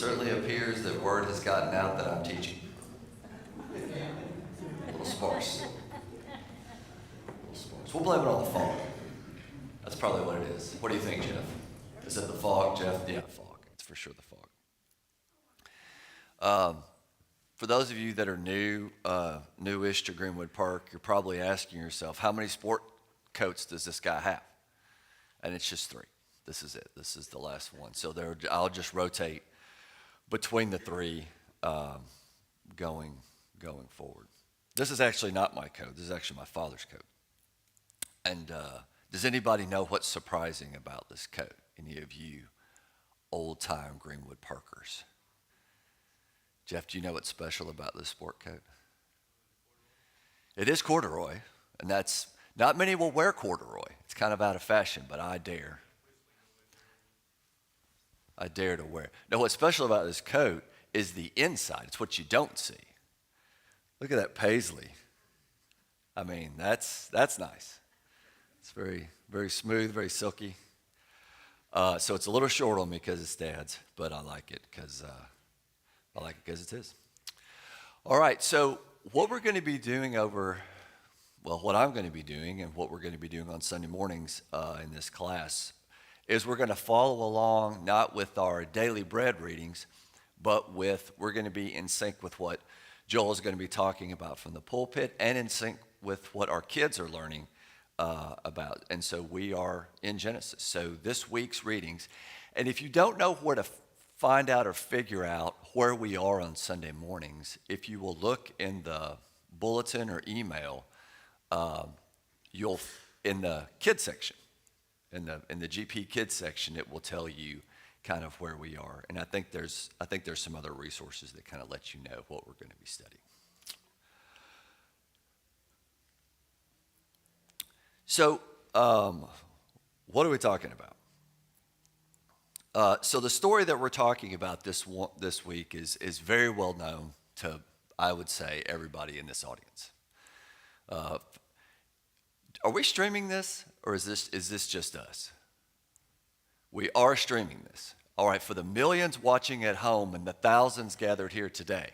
certainly appears that word has gotten out that I'm teaching. A little sparse. We'll blame it on the fog. That's probably what it is. What do you think, Jeff? Is it the fog, Jeff? Yeah, fog. It's for sure the fog. For those of you that are newish to Greenwood Park, you're probably asking yourself, how many sport coats does this guy have? And it's just 3. This is it. This is the last one. So I'll just rotate between the 3 going forward. This is actually not my coat. This is actually my father's coat. And does anybody know what's surprising about this coat? Any of you old-time Greenwood Parkers? Jeff, do you know what's special about this sport coat? It is corduroy, and that's, not many will wear corduroy. It's kind of out of fashion, but I dare. I dare to wear it. Now, what's special about this coat is the inside. It's what you don't see. Look at that paisley. I mean, that's nice. It's very, very smooth, very silky. So it's a little short on me because it's Dad's, but I like it because it is. All right, so what we're going to be doing what I'm going to be doing and what we're going to be doing on Sunday mornings in this class is we're going to follow along not with our daily bread readings, but we're going to be in sync with what Joel is going to be talking about from the pulpit and in sync with what our kids are learning about. And so we are in Genesis. So this week's readings, and if you don't know where to find out or figure out where we are on Sunday mornings, if you will look in the bulletin or email, you'll in the kids section, in the GP kids section, it will tell you kind of where we are. And I think there's some other resources that kind of let you know what we're going to be studying. So, what are we talking about? So the story that we're talking about this week is very well known to, I would say, everybody in this audience. Are we streaming this, or is this just us? We are streaming this. All right, for the millions watching at home and the thousands gathered here today.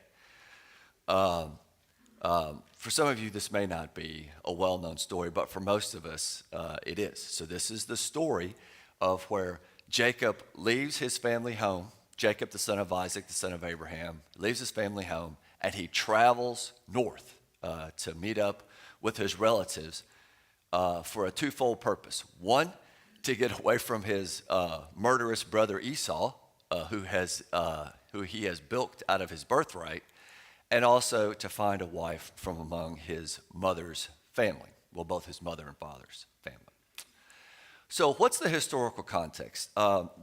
For some of you, this may not be a well-known story, but for most of us, it is. So this is the story of where Jacob leaves his family home. Jacob, the son of Isaac, the son of Abraham, leaves his family home, and he travels north to meet up with his relatives for a twofold purpose. One, to get away from his murderous brother Esau, who he has bilked out of his birthright, and also to find a wife from among his mother's family, well, both his mother and father's family. So what's the historical context?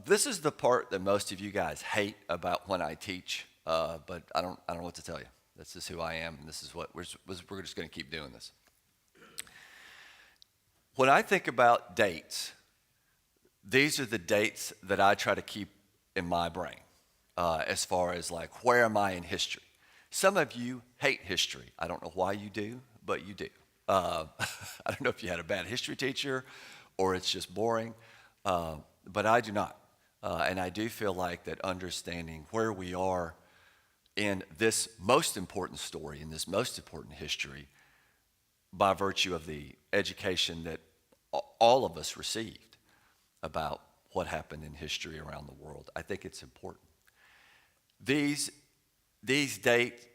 This is the part that most of you guys hate about when I teach, but I don't know what to tell you. This is who I am, and this is what we're just going to keep doing this. When I think about dates, these are the dates that I try to keep in my brain as far as like, where am I in history? Some of you hate history. I don't know why you do, but you do. I don't know if you had a bad history teacher or it's just boring, but I do not. And I do feel like that understanding where we are in this most important story, in this most important history, by virtue of the education that all of us received about what happened in history around the world, I think it's important. These dates,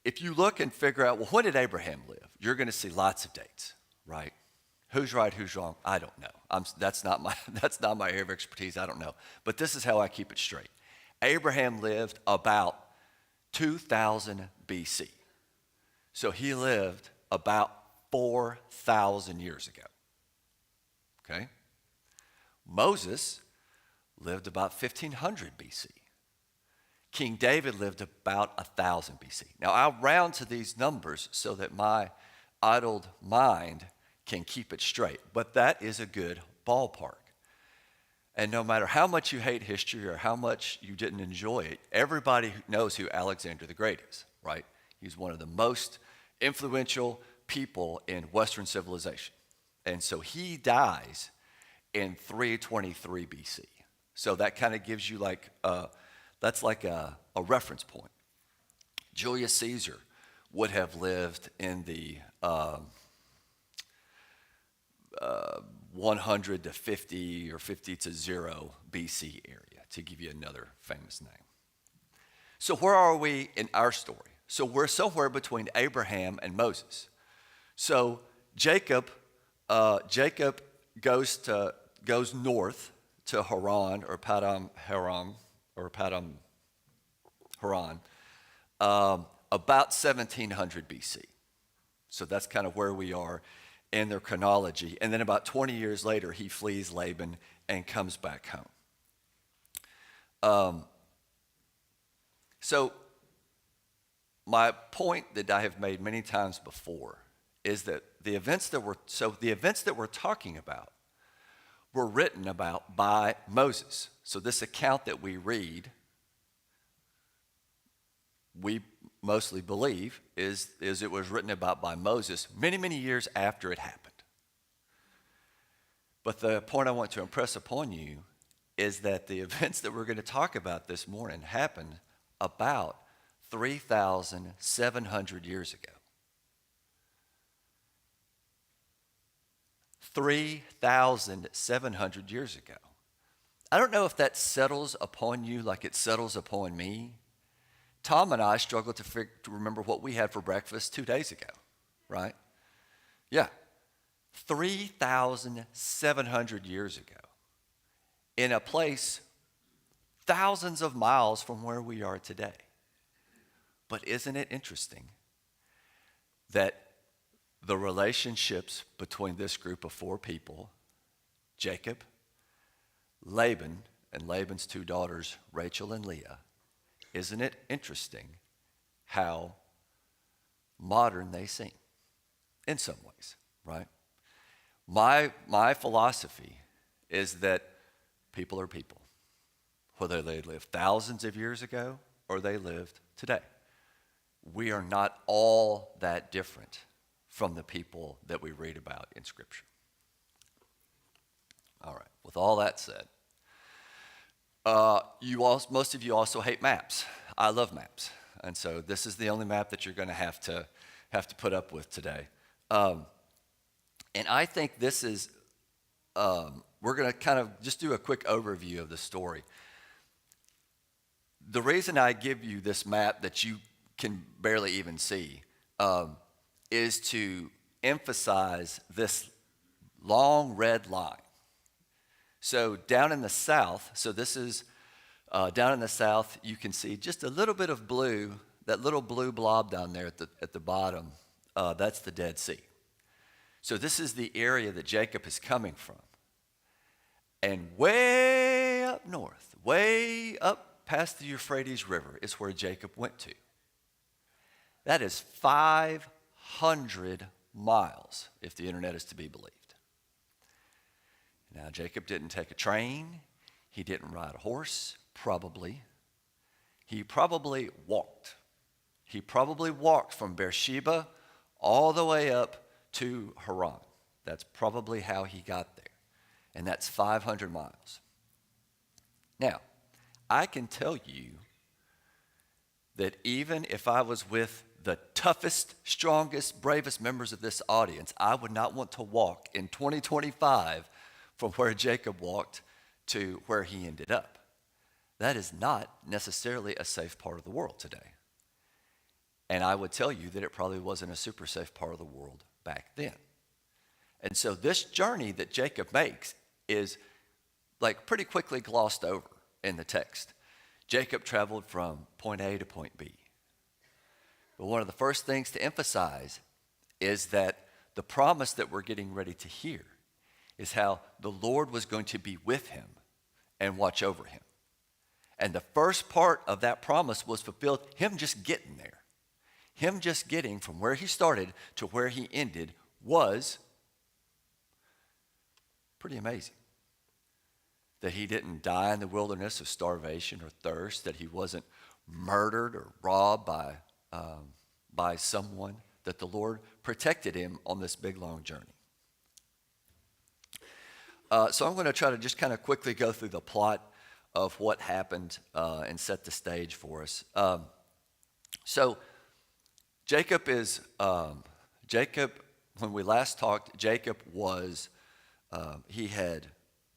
if you look and figure out, well, when did Abraham live? You're going to see lots of dates, right? Who's right, who's wrong? I don't know. That's not my area of expertise. I don't know. But this is how I keep it straight. Abraham lived about 2000 BC. So he lived about 4,000 years ago. Okay? Moses lived about 1500 BC. King David lived about 1000 BC. Now, I'll round to these numbers so that my idled mind can keep it straight, but that is a good ballpark. And no matter how much you hate history or how much you didn't enjoy it, everybody knows who Alexander the Great is, right? He's one of the most influential people in Western civilization. And so he dies in 323 BC. So that kind of gives you like That's like a reference point. Julius Caesar would have lived in the 100 to 50 or 50 to 0 BC area, to give you another famous name. So where are we in our story? So we're somewhere between Abraham and Moses. So Jacob goes north to Haran or Padam Haram or Padam Haran about 1700 BC. So that's kind of where we are in their chronology. And then about 20 years later, he flees Laban and comes back home. So my point that I have made many times before is that the events that we're talking about were written about by Moses. So this account that we read, we mostly believe is it was written about by Moses many, many years after it happened. But the point I want to impress upon you is that the events that we're going to talk about this morning happened about 3,700 years ago. 3,700 years ago. I don't know if that settles upon you like it settles upon me. Tom and I struggled to remember what we had for breakfast 2 days ago, right? Yeah. 3,700 years ago. In a place thousands of miles from where we are today. But isn't it interesting that the relationships between this group of 4 people, Jacob, Laban, and Laban's 2 daughters, Rachel and Leah, isn't it interesting how modern they seem in some ways, right? My philosophy is that people are people, whether they lived thousands of years ago or they lived today. We are not all that different from the people that we read about in Scripture. All right, with all that said, most of you also hate maps. I love maps, and so this is the only map that you're going to have to put up with today. And I think this is, we're going to kind of just do a quick overview of the story. The reason I give you this map that you can barely even see is to emphasize this long red line. So down in the south, so this is down in the south, you can see just a little bit of blue, that little blue blob down there at the bottom, that's the Dead Sea. So this is the area that Jacob is coming from. And way up north, way up past the Euphrates River is where Jacob went to. That is 500 miles, if the internet is to be believed. Now, Jacob didn't take a train. He didn't ride a horse, probably. He probably walked. He probably walked from Beersheba all the way up to Haran. That's probably how he got there. And that's 500 miles. Now, I can tell you that even if I was with the toughest, strongest, bravest members of this audience, I would not want to walk in 2025 from where Jacob walked to where he ended up. That is not necessarily a safe part of the world today. And I would tell you that it probably wasn't a super safe part of the world back then. And so this journey that Jacob makes is like pretty quickly glossed over in the text. Jacob traveled from point A to point B. But one of the first things to emphasize is that the promise that we're getting ready to hear is how the Lord was going to be with him and watch over him. And the first part of that promise was fulfilled, him just getting there. Him just getting from where he started to where he ended was pretty amazing. That he didn't die in the wilderness of starvation or thirst, that he wasn't murdered or robbed by someone, that the Lord protected him on this big, long journey. So I'm going to try to just kind of quickly go through the plot of what happened and set the stage for us. So Jacob is, when we last talked, Jacob was, he had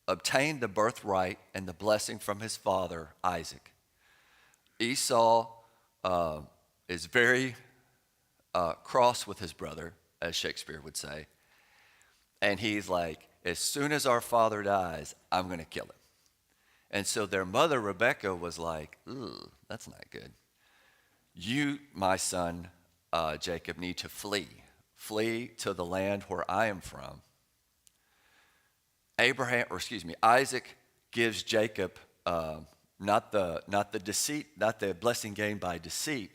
obtained the birthright and the blessing from his father, Isaac. Esau is very cross with his brother, as Shakespeare would say. And he's like, as soon as our father dies, I'm going to kill him. And so their mother, Rebekah, was like, ooh, that's not good. You, my son, Jacob, need to flee. Flee to the land where I am from. Isaac gives Jacob not the deceit, not the blessing gained by deceit,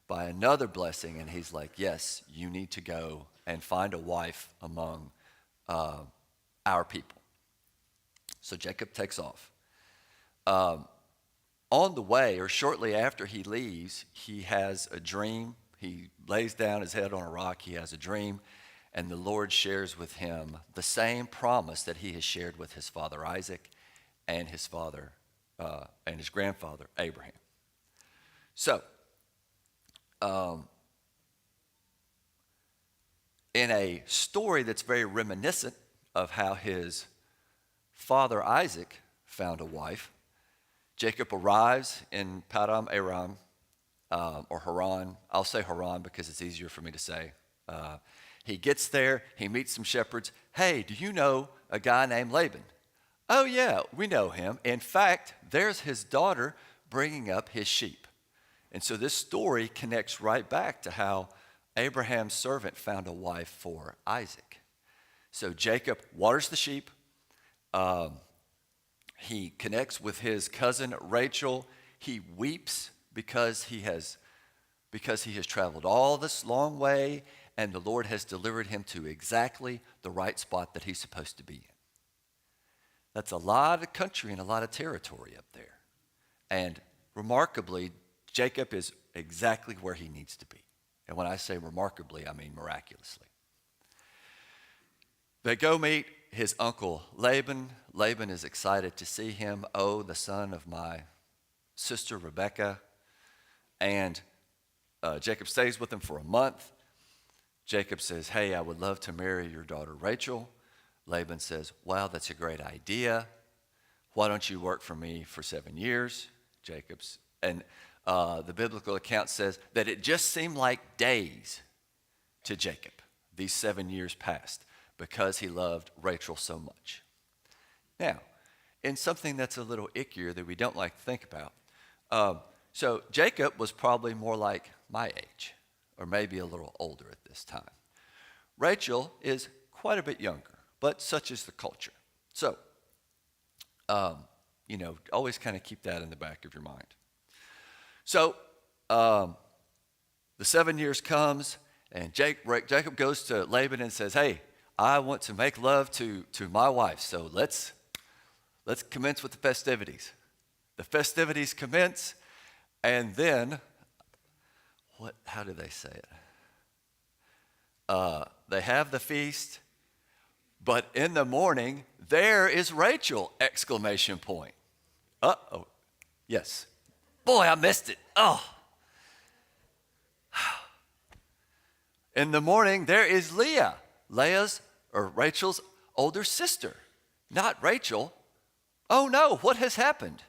by another blessing. And he's like, yes, you need to go and find a wife among our people. So Jacob takes off. On the way, or shortly after he leaves, he has a dream. He lays down his head on a rock. He has a dream, and the Lord shares with him the same promise that he has shared with his father Isaac and his father and his grandfather Abraham. So, in a story that's very reminiscent of how his father Isaac found a wife, Jacob arrives in Padam Aram, or Haran. I'll say Haran because it's easier for me to say. He gets there, he meets some shepherds. Hey, do you know a guy named Laban? Oh yeah, we know him. In fact, there's his daughter bringing up his sheep. And so this story connects right back to how Abraham's servant found a wife for Isaac. So Jacob waters the sheep. He connects with his cousin Rachel. He weeps because he has traveled all this long way, and the Lord has delivered him to exactly the right spot that he's supposed to be in. That's a lot of country and a lot of territory up there. And remarkably, Jacob is exactly where he needs to be. And when I say remarkably, I mean miraculously. They go meet his uncle Laban. Laban is excited to see him. Oh, the son of my sister Rebekah. And Jacob stays with him for a month. Jacob says, hey, I would love to marry your daughter Rachel. Laban says, wow, that's a great idea. Why don't you work for me for 7 years? The biblical account says that it just seemed like days to Jacob. These 7 years passed because he loved Rachel so much. Now, in something that's a little ickier that we don't like to think about, so Jacob was probably more like my age, or maybe a little older at this time. Rachel is quite a bit younger, but such is the culture. So, always kind of keep that in the back of your mind. So, the 7 years comes, and Jacob goes to Laban and says, hey, I want to make love to my wife, so let's commence with the festivities. The festivities commence, and then, how do they say it? They have the feast, but in the morning, there is Rachel, exclamation point. Uh-oh, yes. Boy, I missed it. Oh. In the morning, there is Leah, Rachel's older sister. Not Rachel. Oh no, what has happened?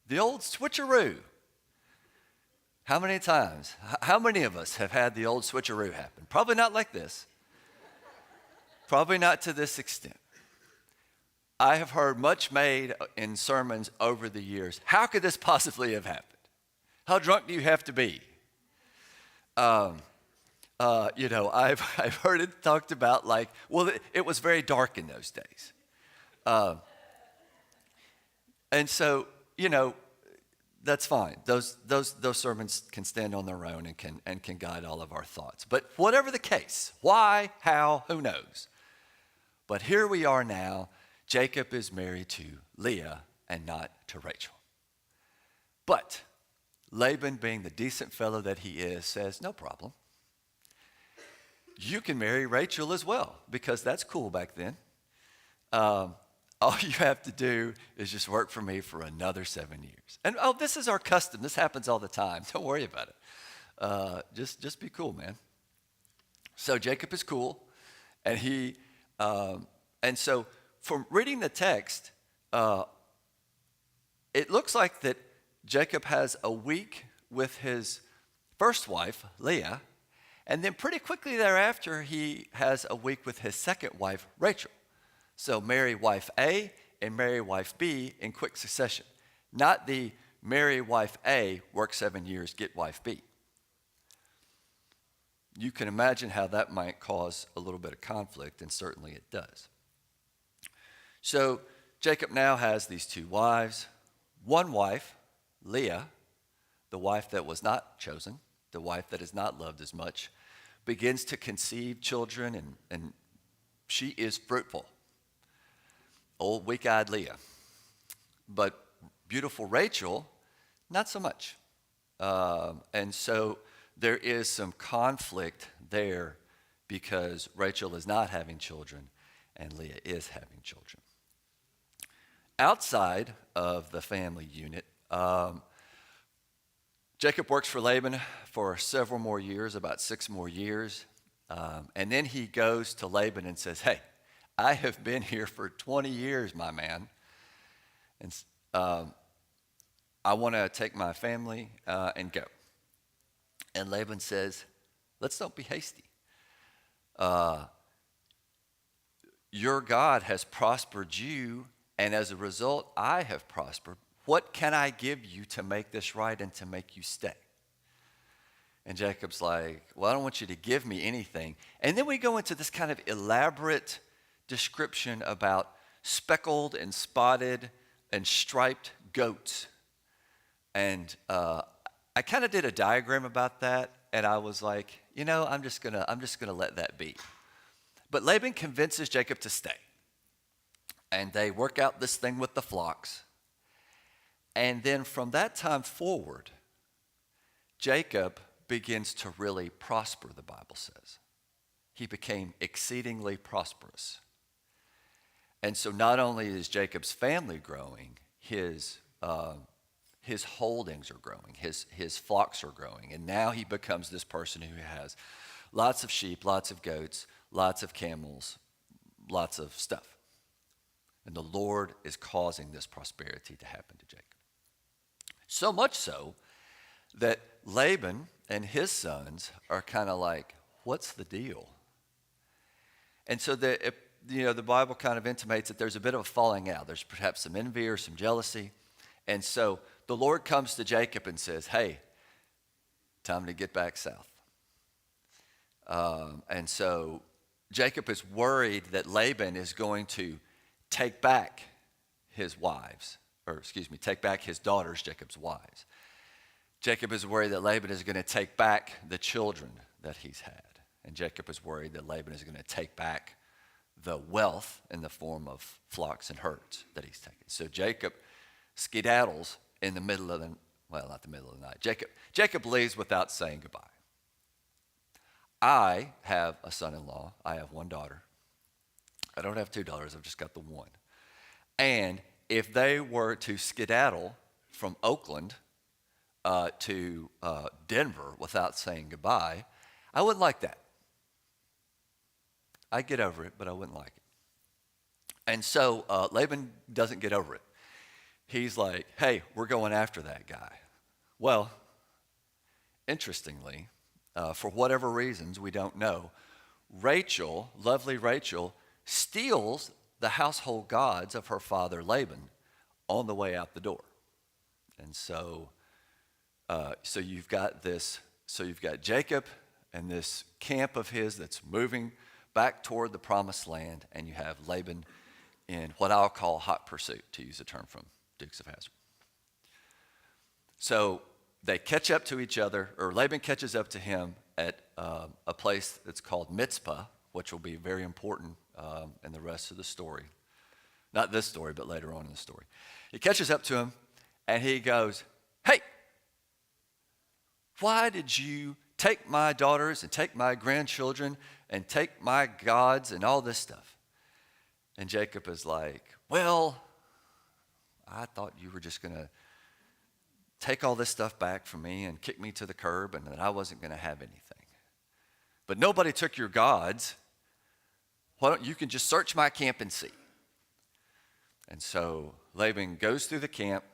The old switcheroo. How many times? How many of us have had the old switcheroo happen? Probably not like this. Probably not to this extent. I have heard much made in sermons over the years. How could this possibly have happened? How drunk do you have to be? I've heard it talked about like, well, it was very dark in those days. And so, that's fine. Those sermons can stand on their own and can guide all of our thoughts. But whatever the case, why, how, who knows? But here we are now. Jacob is married to Leah and not to Rachel. But Laban, being the decent fellow that he is, says, no problem. You can marry Rachel as well, because that's cool back then. all you have to do is just work for me for another 7 years. And oh, this is our custom. This happens all the time. Don't worry about it. Just be cool, man. So Jacob is cool, and and so from reading the text, it looks like that Jacob has a week with his first wife, Leah, and then pretty quickly thereafter, he has a week with his second wife, Rachel. So marry wife A and marry wife B in quick succession. Not the marry wife A, work 7 years, get wife B. You can imagine how that might cause a little bit of conflict, and certainly it does. So Jacob now has these two wives. One wife, Leah, the wife that was not chosen, the wife that is not loved as much, begins to conceive children, and she is fruitful. Old weak-eyed Leah. But beautiful Rachel, not so much. And so there is some conflict there because Rachel is not having children and Leah is having children. Outside of the family unit, Jacob works for Laban for several more years, about 6 more years. And then he goes to Laban and says, hey, I have been here for 20 years, my man. And I want to take my family and go. And Laban says, let's don't be hasty. Your God has prospered you, and as a result, I have prospered. What can I give you to make this right and to make you stay? And Jacob's like, well, I don't want you to give me anything. And then we go into this kind of elaborate description about speckled and spotted and striped goats. And I kind of did a diagram about that, and I was like, I'm just gonna let that be. But Laban convinces Jacob to stay. And they work out this thing with the flocks. And then from that time forward, Jacob begins to really prosper, the Bible says. He became exceedingly prosperous. And so not only is Jacob's family growing, his holdings are growing, his flocks are growing. And now he becomes this person who has lots of sheep, lots of goats, lots of camels, lots of stuff. And the Lord is causing this prosperity to happen to Jacob. So much so that Laban and his sons are kind of like, what's the deal? And so the Bible kind of intimates that there's a bit of a falling out. There's perhaps some envy or some jealousy. And so the Lord comes to Jacob and says, hey, time to get back south. And so Jacob is worried that Laban is going to take back his daughters, Jacob's wives. Jacob is worried that Laban is going to take back the children that he's had. And Jacob is worried that Laban is going to take back the wealth in the form of flocks and herds that he's taken. So Jacob skedaddles in the middle of not the middle of the night. Jacob leaves without saying goodbye. I have a son-in-law. I have one daughter. I don't have 2 daughters. I've just got the one. And if they were to skedaddle from Oakland to Denver without saying goodbye, I wouldn't like that. I'd get over it, but I wouldn't like it. And so Laban doesn't get over it. He's like, hey, we're going after that guy. Well, interestingly, for whatever reasons we don't know, Rachel, lovely Rachel, steals the household gods of her father Laban on the way out the door. And so you've got Jacob and this camp of his that's moving back toward the promised land, and you have Laban in what I'll call hot pursuit, to use a term from Dukes of Hazzard. So they catch up to each other, or Laban catches up to him at a place that's called Mizpah, which will be very important in the rest of the story. Not this story, but later on in the story. He catches up to him, and he goes, hey, why did you take my daughters and take my grandchildren and take my gods and all this stuff? And Jacob is like, well, I thought you were just going to take all this stuff back from me and kick me to the curb and that I wasn't going to have anything. But nobody took your gods. Why don't you can just search my camp and see? And so Laban goes through the camp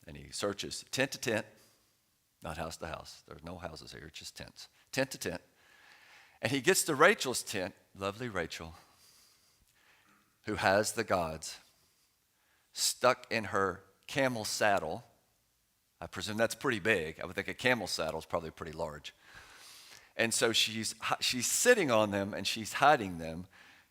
and he searches tent to tent, not house to house. There's no houses here, it's just tents. Tent to tent. And he gets to Rachel's tent, lovely Rachel, who has the gods stuck in her camel saddle. I presume that's pretty big. I would think a camel saddle is probably pretty large. And so she's sitting on them and she's hiding them.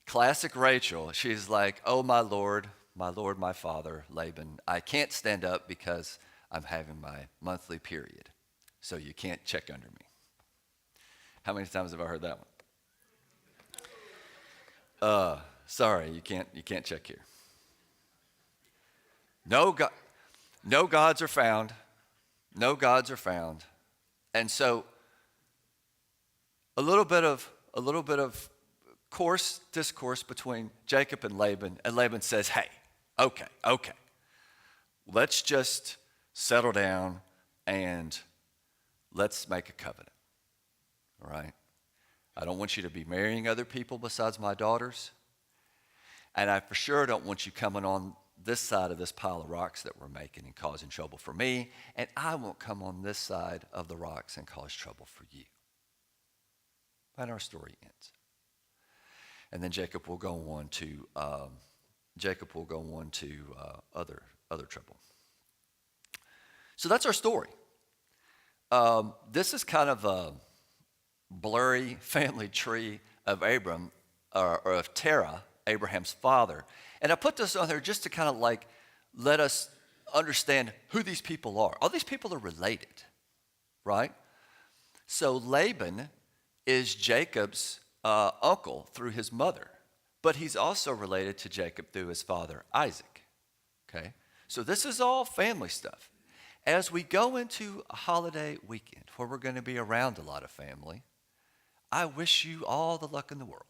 Classic Rachel. She's like, oh, my Lord, my father, Laban, I can't stand up because I'm having my monthly period. So you can't check under me. How many times have I heard that one? Sorry, you can't check here. No gods are found. No gods are found. And so a little bit of discourse between Jacob and Laban says, hey, okay, let's just settle down and let's make a covenant, all right? I don't want you to be marrying other people besides my daughters, and I for sure don't want you coming on this side of this pile of rocks that we're making and causing trouble for me, and I won't come on this side of the rocks and cause trouble for you. And our story ends. And then Jacob will go on to other trouble. So that's our story. This is kind of a blurry family tree of Abram, or of Terah, Abraham's father. And I put this on there just to kind of like let us understand who these people are. All these people are related, right? So Laban is Jacob's uncle through his mother, but he's also related to Jacob through his father, Isaac, okay? So this is all family stuff. As we go into a holiday weekend where we're going to be around a lot of family, I wish you all the luck in the world.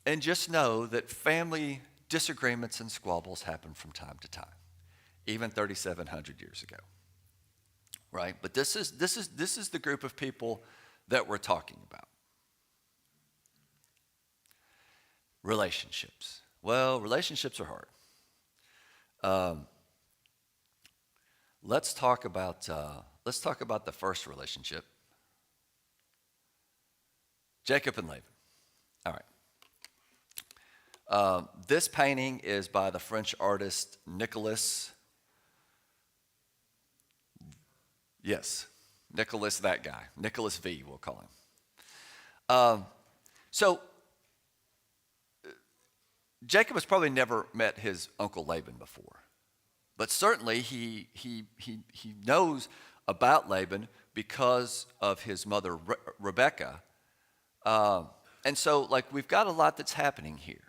And just know that family disagreements and squabbles happen from time to time, even 3,700 years ago, right? But this is the group of people that we're talking about. Relationships. Well, relationships are hard. Let's talk about the first relationship. Jacob and Laban. All right. This painting is by the French artist Nicolas. Yes, Nicolas, that guy. Nicolas V, we'll call him. So Jacob has probably never met his uncle Laban before, but certainly he knows about Laban because of his mother Rebecca. And so, like, we've got a lot that's happening here.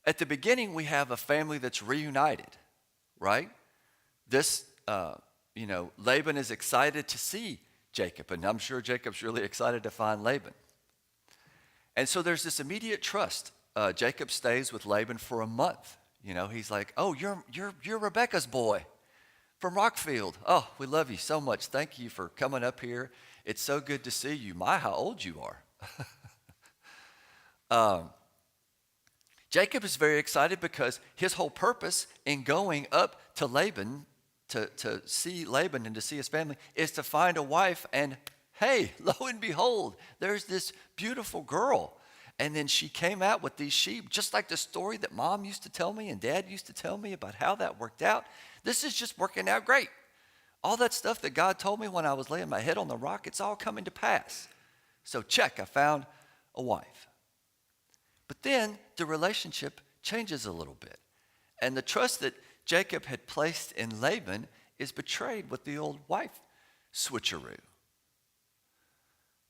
At the beginning, we have a family that's reunited, right? This, Laban is excited to see Jacob, and I'm sure Jacob's really excited to find Laban. And so there's this immediate trust. Jacob stays with Laban for a month. You know, he's like, "Oh, you're Rebecca's boy from Rockfield. Oh, we love you so much. Thank you for coming up here. It's so good to see you. My, how old you are." Jacob is very excited because his whole purpose in going up to Laban to see Laban and to see his family is to find a wife. And hey, lo and behold, there's this beautiful girl. And then she came out with these sheep, just like the story that Mom used to tell me and Dad used to tell me about how that worked out. This is just working out great. All that stuff that God told me when I was laying my head on the rock, it's all coming to pass. So check, I found a wife. But then the relationship changes a little bit. And the trust that Jacob had placed in Laban is betrayed with the old wife switcheroo.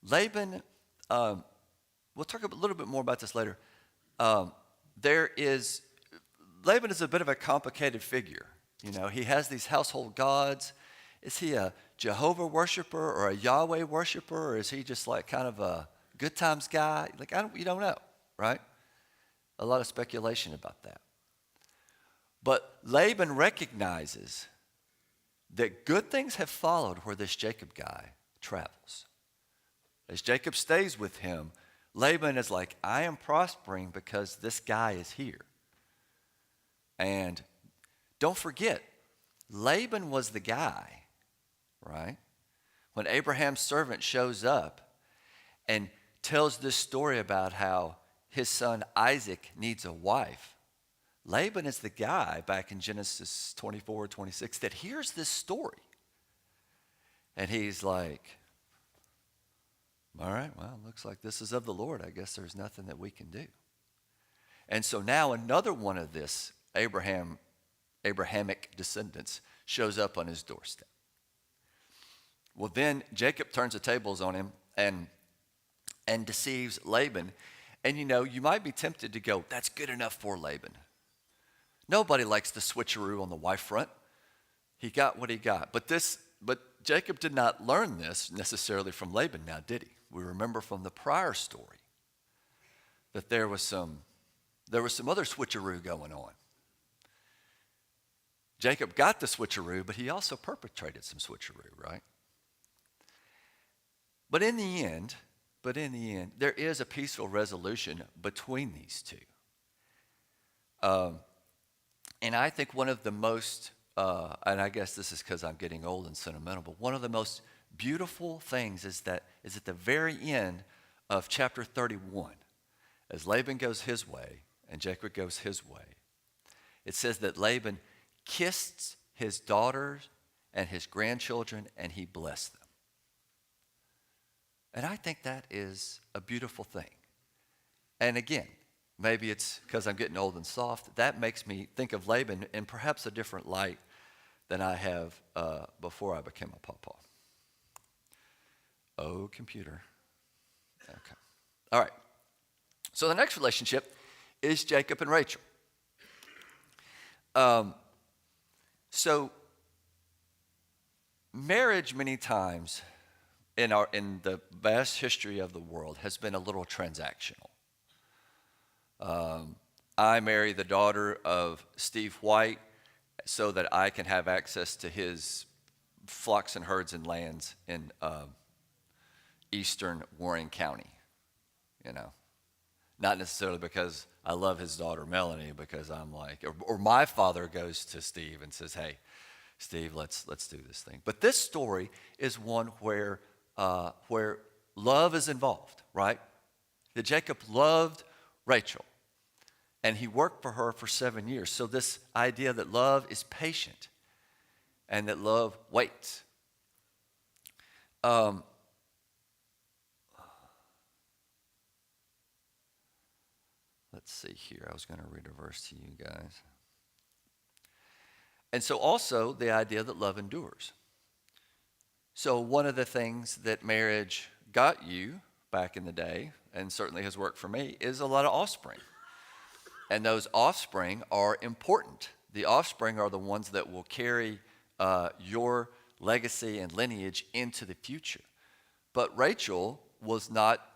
Laban, we'll talk a little bit more about this later. Laban is a bit of a complicated figure. You know, he has these household gods. Is he a Jehovah worshiper or a Yahweh worshiper, or is he just like kind of a good times guy? Like, you don't know, right? A lot of speculation about that. But Laban recognizes that good things have followed where this Jacob guy travels. As Jacob stays with him, Laban is like, I am prospering because this guy is here. And don't forget, Laban was the guy, right? When Abraham's servant shows up and tells this story about how his son Isaac needs a wife, Laban is the guy back in Genesis 24-26 that hears this story. And he's like, all right, well, looks like this is of the Lord. I guess there's nothing that we can do. And so now another one of this Abrahamic descendants shows up on his doorstep. Well, then Jacob turns the tables on him and deceives Laban. And you might be tempted to go, that's good enough for Laban. Nobody likes the switcheroo on the wife front. He got what he got. But Jacob did not learn this necessarily from Laban now, did he? We remember from the prior story that there was some other switcheroo going on. Jacob got the switcheroo, but he also perpetrated some switcheroo, right? But in the end, there is a peaceful resolution between these two. And I think one of the most, and I guess this is because I'm getting old and sentimental, but one of the most beautiful things is at the very end of chapter 31, as Laban goes his way and Jacob goes his way, it says that Laban kissed his daughters and his grandchildren and he blessed them. And I think that is a beautiful thing. And again, maybe it's because I'm getting old and soft, that makes me think of Laban in perhaps a different light than I have before I became a pawpaw. Oh, computer. Okay. All right. So the next relationship is Jacob and Rachel. So marriage many times in the vast history of the world has been a little transactional. I marry the daughter of Steve White so that I can have access to his flocks and herds and lands in eastern Warren County, Not necessarily because I love his daughter Melanie, because I'm like, or my father goes to Steve and says, hey, Steve, let's do this thing. But this story is one where love is involved, right? That Jacob loved Rachel, and he worked for her for 7 years. So this idea that love is patient and that love waits. Let's see here. I was going to read a verse to you guys. And so also the idea that love endures. So one of the things that marriage got you back in the day, and certainly has worked for me, is a lot of offspring. And those offspring are important. The offspring are the ones that will carry your legacy and lineage into the future. But Rachel was not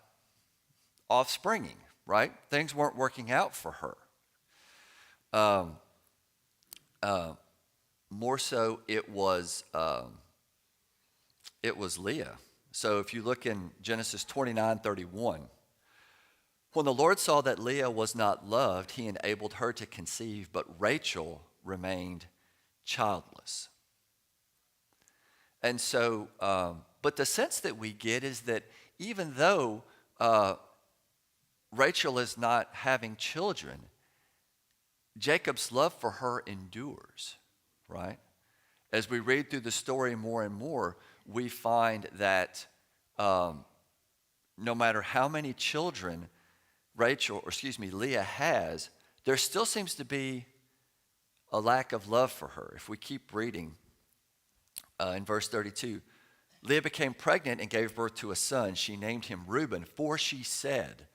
offspringing, right? Things weren't working out for her. More so, it was Leah. So if you look in Genesis 29:31, when the Lord saw that Leah was not loved, he enabled her to conceive, but Rachel remained childless. And so, but the sense that we get is that even though Rachel is not having children, Jacob's love for her endures, right? As we read through the story more and more, we find that no matter how many children Leah has, there still seems to be a lack of love for her. If we keep reading in verse 32, Leah became pregnant and gave birth to a son. She named him Reuben, for she said,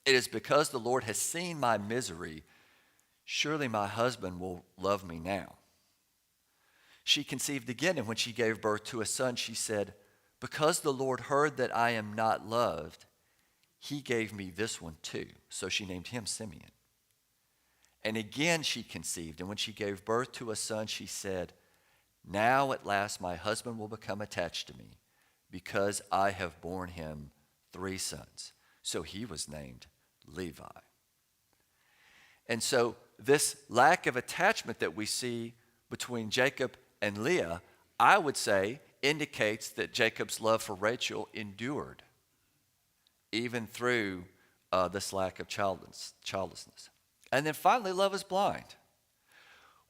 "It is because the Lord has seen my misery. Surely my husband will love me now." She conceived again, and when she gave birth to a son, she said, "Because the Lord heard that I am not loved, he gave me this one too." So she named him Simeon. And again she conceived, and when she gave birth to a son, she said, "Now at last my husband will become attached to me, because I have borne him 3 sons." So he was named Levi. And so this lack of attachment that we see between Jacob and Leah, I would say, indicates that Jacob's love for Rachel endured even through this lack of childlessness. And then finally, love is blind.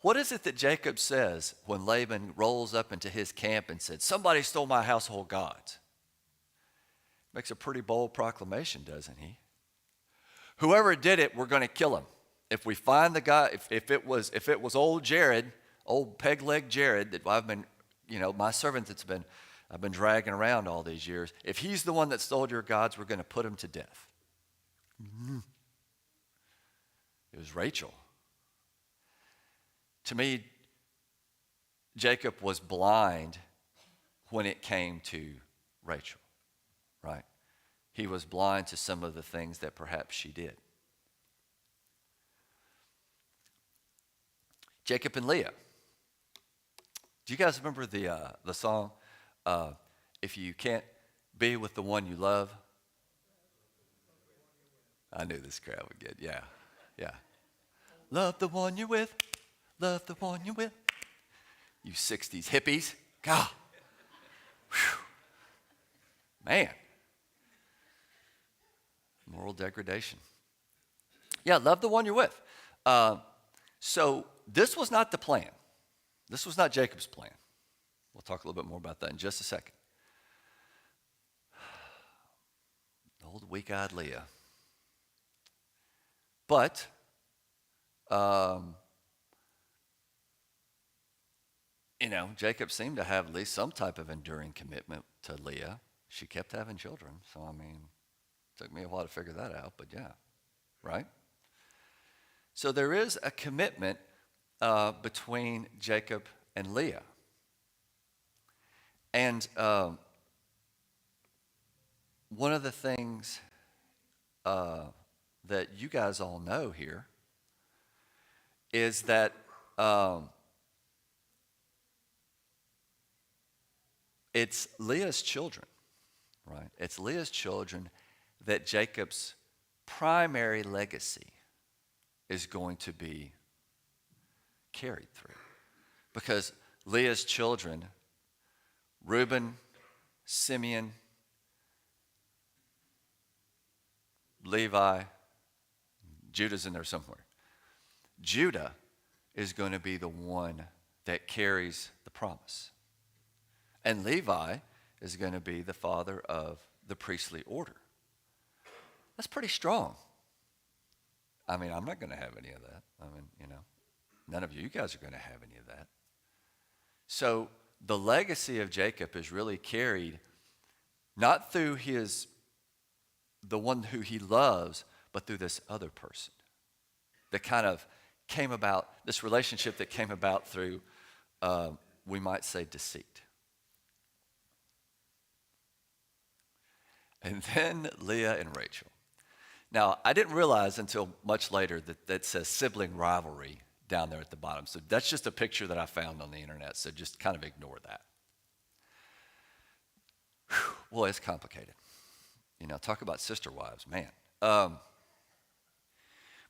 What is it that Jacob says when Laban rolls up into his camp and said, "Somebody stole my household gods"? Makes a pretty bold proclamation, doesn't he? Whoever did it, we're going to kill him. If we find the guy, if it was old Jared, old peg-leg Jared that I've been, my servant I've been dragging around all these years, if he's the one that stole your gods, we're going to put him to death. Mm-hmm. It was Rachel. To me, Jacob was blind when it came to Rachel, right? He was blind to some of the things that perhaps she did. Jacob and Leah. Do you guys remember the song, "If You Can't Be With the One You Love"? I knew this crowd would get, yeah. Love the one you're with, love the one you're with. You 60s hippies, God. Whew. Man. Moral degradation. Yeah, love the one you're with. So this was not the plan. This was not Jacob's plan. We'll talk a little bit more about that in just a second. Old weak-eyed Leah. But Jacob seemed to have at least some type of enduring commitment to Leah. She kept having children. So, it took me a while to figure that out, but yeah, right? So there is a commitment between Jacob and Leah. And one of the things that you guys all know here is that it's Leah's children, right? It's Leah's children that Jacob's primary legacy is going to be carried through. Because Leah's children, Reuben, Simeon, Levi, Judah's in there somewhere. Judah is going to be the one that carries the promise. And Levi is going to be the father of the priestly order. That's pretty strong. I'm not going to have any of that. None of you guys are going to have any of that. So the legacy of Jacob is really carried not through the one who he loves, but through this other person that kind of came about, this relationship that came about through, we might say, deceit. And then Leah and Rachel. Now, I didn't realize until much later that says sibling rivalry down there at the bottom. So that's just a picture that I found on the internet, so just kind of ignore that. Whew, boy, it's complicated. Talk about sister wives, man. But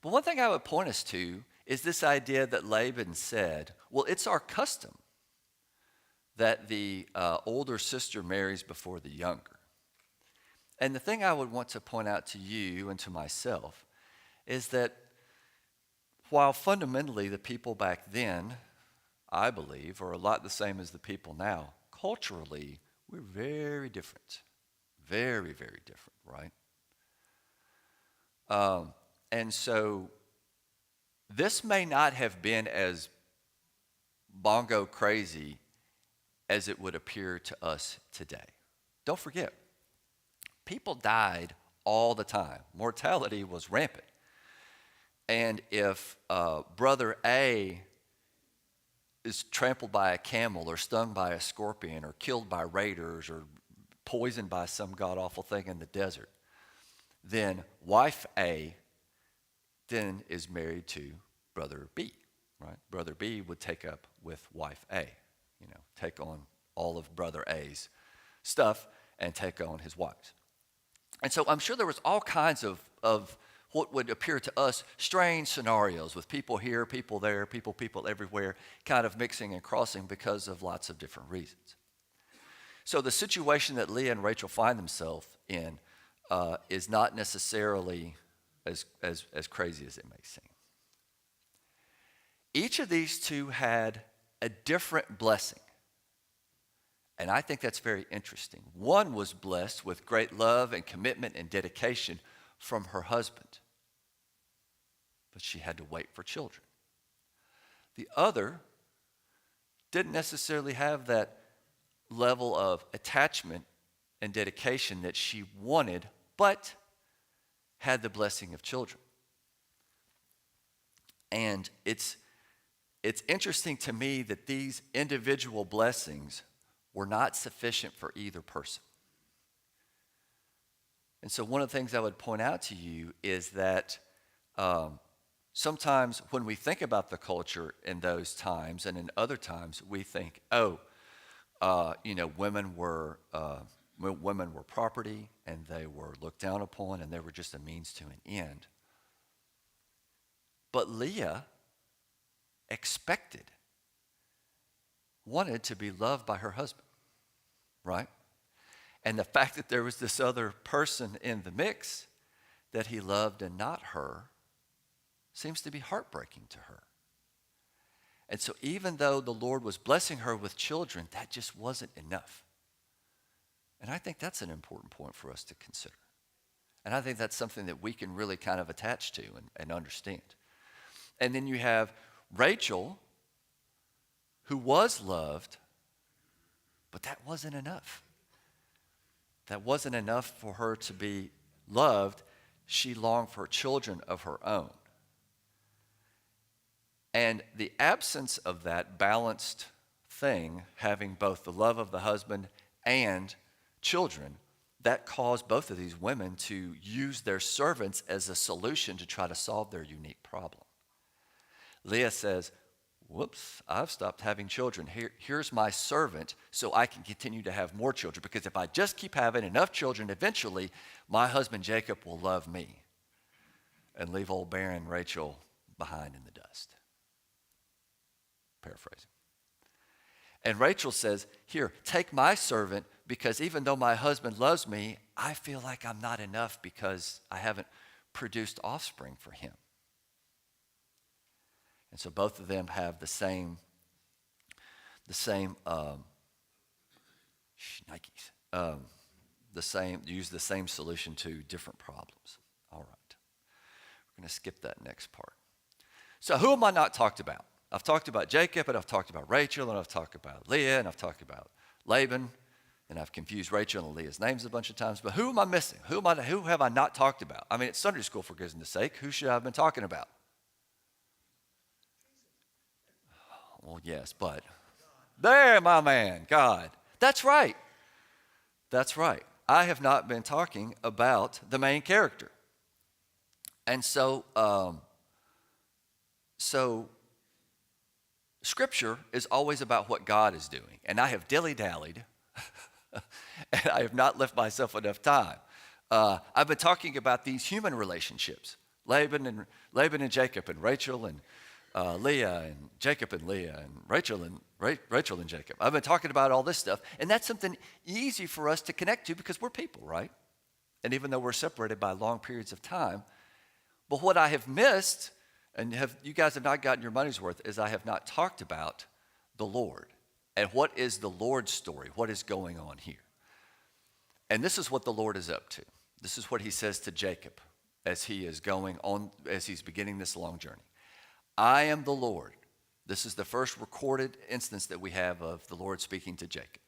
one thing I would point us to is this idea that Laban said, well, it's our custom that the older sister marries before the younger. And the thing I would want to point out to you and to myself is that while fundamentally the people back then, I believe, are a lot the same as the people now, culturally, we're very different. Very, very different, right? And so this may not have been as bongo crazy as it would appear to us today. Don't forget, people died all the time. Mortality was rampant. And if brother A is trampled by a camel or stung by a scorpion or killed by raiders or poisoned by some god-awful thing in the desert, then wife A then is married to brother B, right? Brother B would take up with wife A, take on all of brother A's stuff and take on his wives. And so I'm sure there was all kinds of what would appear to us strange scenarios with people here, people there, people everywhere, kind of mixing and crossing because of lots of different reasons. So the situation that Leah and Rachel find themselves in is not necessarily as crazy as it may seem. Each of these two had a different blessing. And I think that's very interesting. One was blessed with great love and commitment and dedication from her husband, but she had to wait for children. The other didn't necessarily have that level of attachment and dedication that she wanted, but had the blessing of children. And it's interesting to me that these individual blessings were not sufficient for either person. And so one of the things I would point out to you is that sometimes when we think about the culture in those times and in other times, we think, women were property and they were looked down upon and they were just a means to an end. But Leah wanted to be loved by her husband, right? And the fact that there was this other person in the mix that he loved and not her seems to be heartbreaking to her. And so even though the Lord was blessing her with children, that just wasn't enough. And I think that's an important point for us to consider. And I think that's something that we can really kind of attach to and understand. And then you have Rachel, who was loved, but that wasn't enough. That wasn't enough for her to be loved. She longed for children of her own. And the absence of that balanced thing, having both the love of the husband and children, that caused both of these women to use their servants as a solution to try to solve their unique problem. Leah says, whoops, I've stopped having children. Here's my servant so I can continue to have more children, because if I just keep having enough children, eventually my husband Jacob will love me and leave old barren Rachel behind in the dust. Paraphrasing. And Rachel says, here, take my servant, because even though my husband loves me, I feel like I'm not enough because I haven't produced offspring for him. And so both of them have the same use the same solution to different problems. All right. We're going to skip that next part. So who am I not talked about? I've talked about Jacob, and I've talked about Rachel, and I've talked about Leah, and I've talked about Laban, and I've confused Rachel and Leah's names a bunch of times. But who am I missing? Who have I not talked about? I mean, it's Sunday school, for goodness sake. Who should I have been talking about? Well, yes, but there, my man, God. That's right. That's right. I have not been talking about the main character. And so Scripture is always about what God is doing. And I have dilly-dallied, and I have not left myself enough time. I've been talking about these human relationships, Laban and Jacob, and Rachel and Leah, and Jacob and Leah, and Rachel and Jacob. I've been talking about all this stuff, and that's something easy for us to connect to because we're people, right? And even though we're separated by long periods of time, but what I have missed, and you guys have not gotten your money's worth, is I have not talked about the Lord. And what is the Lord's story? What is going on here? And this is what the Lord is up to. This is what he says to Jacob as he is going on, as he's beginning this long journey. I am the Lord. This is the first recorded instance that we have of the Lord speaking to Jacob.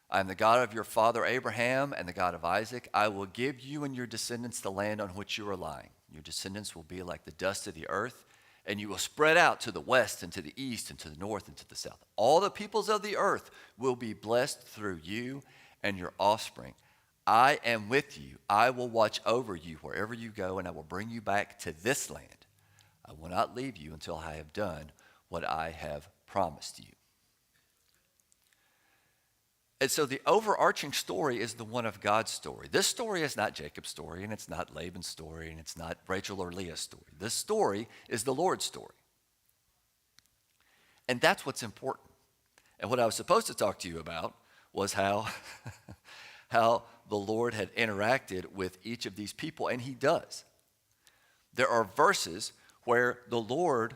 I am the God of your father Abraham and the God of Isaac. I will give you and your descendants the land on which you are lying. Your descendants will be like the dust of the earth, and you will spread out to the west and to the east and to the north and to the south. All the peoples of the earth will be blessed through you and your offspring. I am with you. I will watch over you wherever you go, and I will bring you back to this land. I will not leave you until I have done what I have promised you. And so the overarching story is the one of God's story. This story is not Jacob's story, and it's not Laban's story, and it's not Rachel or Leah's story. This story is the Lord's story. And that's what's important. And what I was supposed to talk to you about was how, how the Lord had interacted with each of these people, and he does. There are verses where the Lord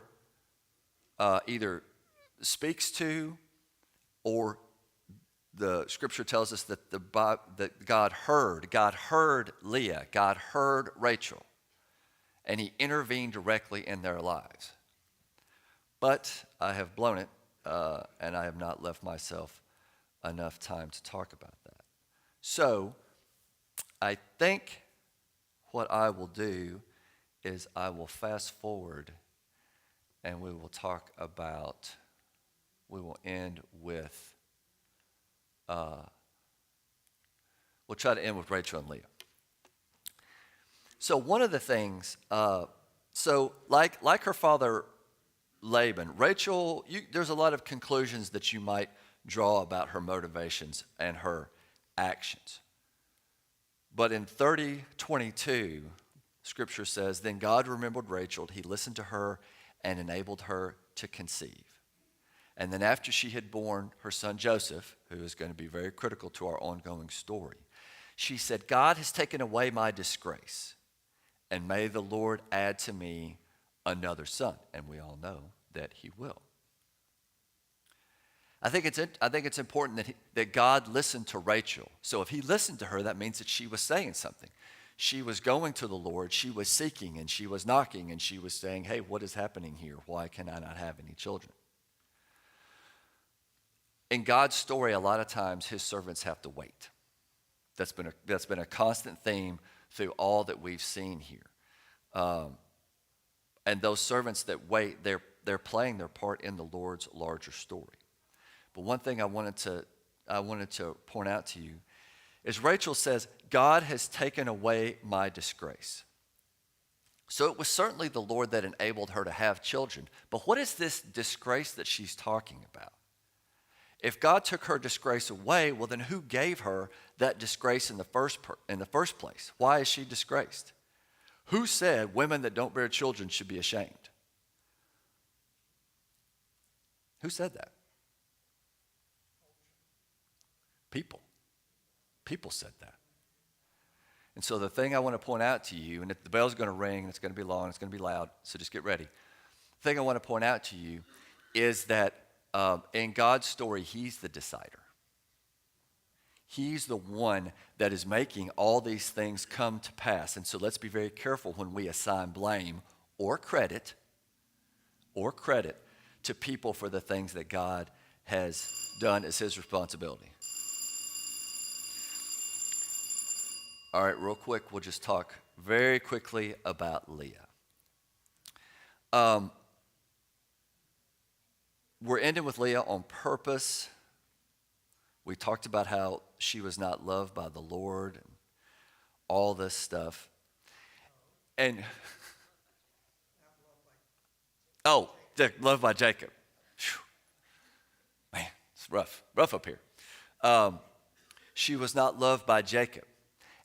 either speaks to, or the scripture tells us that that God heard Leah, God heard Rachel, and he intervened directly in their lives. But I have blown it, and I have not left myself enough time to talk about that. So I think what I will do is I will fast forward, and we will end with, we'll try to end with Rachel and Leah. So one of the things, like her father Laban, Rachel, there's a lot of conclusions that you might draw about her motivations and her actions. But in 30:22, Scripture says, then God remembered Rachel, he listened to her and enabled her to conceive. And then after she had borne her son Joseph, who is going to be very critical to our ongoing story, she said, God has taken away my disgrace, and may the Lord add to me another son. And we all know that he will. I think it's important that God listened to Rachel. So if he listened to her, that means that she was saying something. She was going to the Lord, she was seeking, and she was knocking, and she was saying, hey, what is happening here? Why can I not have any children? In God's story, a lot of times his servants have to wait. That's been a constant theme through all that we've seen here. And those servants that wait, they're playing their part in the Lord's larger story. But one thing I wanted to point out to you is Rachel says, God has taken away my disgrace. So it was certainly the Lord that enabled her to have children. But what is this disgrace that she's talking about? If God took her disgrace away, well, then who gave her that disgrace in the first place? Why is she disgraced? Who said women that don't bear children should be ashamed? Who said that? People. People said that. And so the thing I want to point out to you, and the bell's going to ring, and it's going to be long, it's going to be loud, so just get ready. The thing I want to point out to you is that in God's story, he's the decider. He's the one that is making all these things come to pass. And so let's be very careful when we assign blame or credit to people for the things that God has done as his responsibility. All right, real quick, we'll just talk very quickly about Leah. We're ending with Leah on purpose. We talked about how she was not loved by the Lord and all this stuff. And, loved by Jacob. Whew. Man, it's rough up here. She was not loved by Jacob.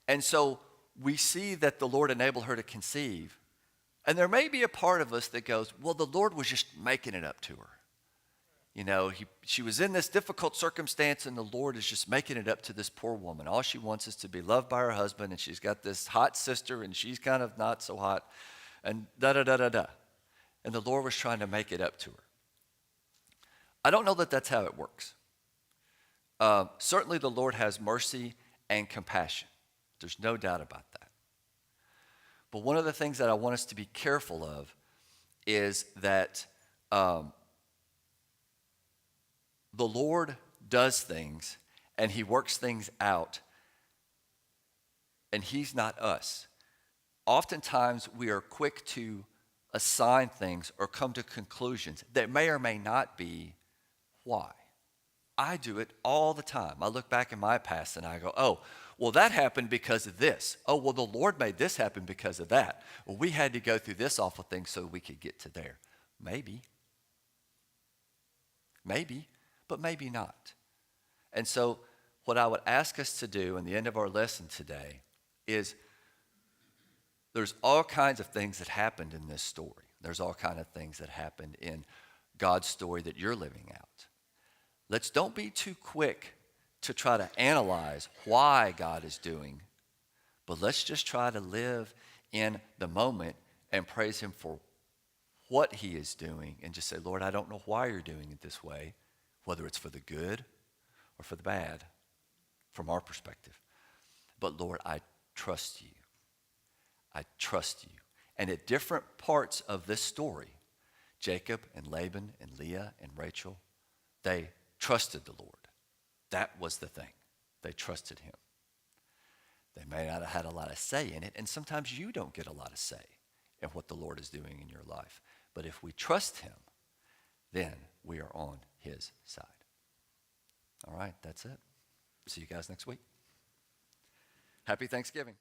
And so we see that the Lord enabled her to conceive. And there may be a part of us that goes, well, the Lord was just making it up to her. You know, she was in this difficult circumstance, and the Lord is just making it up to this poor woman. All she wants is to be loved by her husband, and she's got this hot sister, and she's kind of not so hot, and da-da-da-da-da. And the Lord was trying to make it up to her. I don't know that that's how it works. Certainly the Lord has mercy and compassion. There's no doubt about that. But one of the things that I want us to be careful of is that the Lord does things and he works things out, and he's not us. Oftentimes we are quick to assign things or come to conclusions that may or may not be why. I do it all the time. I look back in my past and I go, well, that happened because of this. Oh, well, the Lord made this happen because of that. Well, we had to go through this awful thing so we could get to there. Maybe. Maybe, but maybe not. And so what I would ask us to do in the end of our lesson today is there's all kinds of things that happened in this story. There's all kinds of things that happened in God's story that you're living out. Don't be too quick to try to analyze why God is doing, but let's just try to live in the moment and praise him for what he is doing and just say, Lord, I don't know why you're doing it this way, whether it's for the good or for the bad from our perspective. But Lord, I trust you. I trust you. And at different parts of this story, Jacob and Laban and Leah and Rachel, they trusted the Lord. That was the thing. They trusted him. They may not have had a lot of say in it, and sometimes you don't get a lot of say in what the Lord is doing in your life. But if we trust him, then we are on his side. All right, that's it. See you guys next week. Happy Thanksgiving.